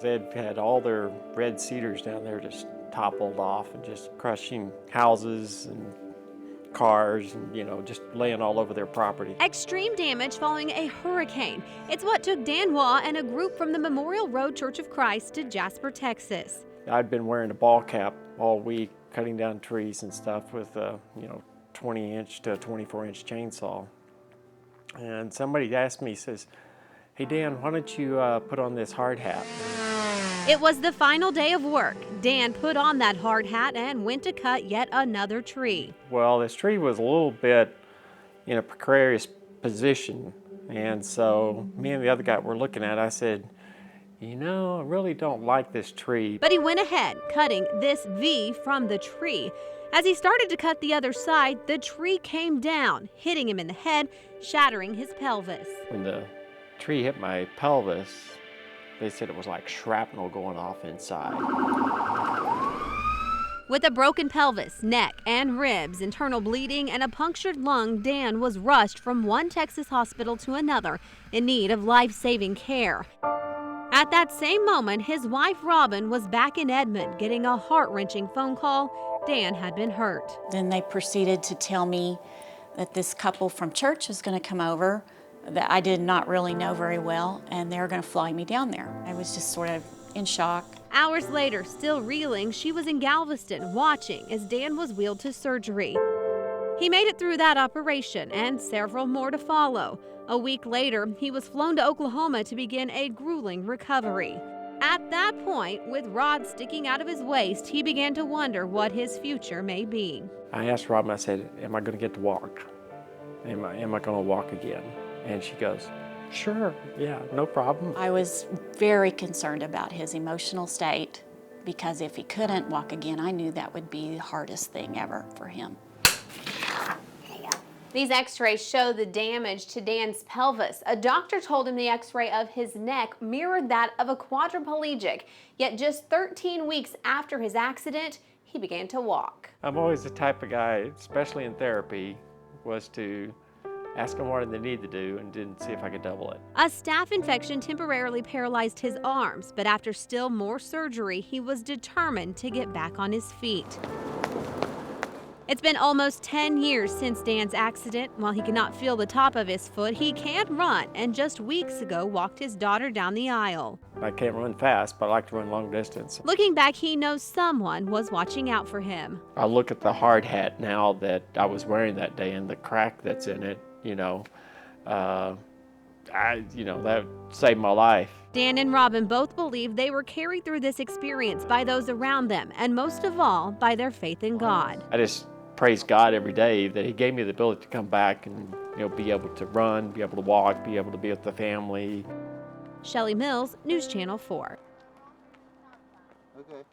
They'd had all their red cedars down there just toppled off and just crushing houses and cars and, just laying all over their property. Extreme damage following a hurricane. It's what took Dan Waugh and a group from the Memorial Road Church of Christ to Jasper, Texas. I'd been wearing a ball cap all week, cutting down trees and stuff with a, 20-inch to 24-inch chainsaw. And somebody asked me, says, "Hey Dan, why don't you put on this hard hat?" It was the final day of work. Dan put on that hard hat and went to cut yet another tree. Well, this tree was a little bit in a precarious position. And so me and the other guy were looking at it. I said, I really don't like this tree. But he went ahead, cutting this V from the tree. As he started to cut the other side, the tree came down, hitting him in the head, shattering his pelvis. When the tree hit my pelvis, they said it was like shrapnel going off inside. With a broken pelvis, neck, and ribs, internal bleeding, and a punctured lung, Dan was rushed from one Texas hospital to another in need of life-saving care. At that same moment, his wife Robin was back in Edmond getting a heart-wrenching phone call. Dan had been hurt. Then they proceeded to tell me that this couple from church was going to come over that I did not really know very well, and they were going to fly me down there. I was just sort of in shock. Hours later, still reeling, she was in Galveston watching as Dan was wheeled to surgery. He made it through that operation and several more to follow. A week later, he was flown to Oklahoma to begin a grueling recovery. At that point, with rods sticking out of his waist, he began to wonder what his future may be. I asked Robin, I said, "Am I going to get to walk? Am I going to walk again?" And she goes, "Sure, yeah, no problem." I was very concerned about his emotional state because if he couldn't walk again, I knew that would be the hardest thing ever for him. These x-rays show the damage to Dan's pelvis. A doctor told him the x-ray of his neck mirrored that of a quadriplegic. Yet just 13 weeks after his accident, he began to walk. I'm always the type of guy, especially in therapy, was to ask them what they need to do and didn't see if I could double it. A staph infection temporarily paralyzed his arms, but after still more surgery, he was determined to get back on his feet. It's been almost 10 years since Dan's accident. While he cannot feel the top of his foot, he can run, and just weeks ago walked his daughter down the aisle. I can't run fast, but I like to run long distance. Looking back, he knows someone was watching out for him. I look at the hard hat now that I was wearing that day and the crack that's in it, that saved my life. Dan and Robin both believe they were carried through this experience by those around them, and most of all, by their faith in God. I just praise God every day that He gave me the ability to come back and be able to run, be able to walk, be able to be with the family. Shelley Mills, News Channel 4. Okay.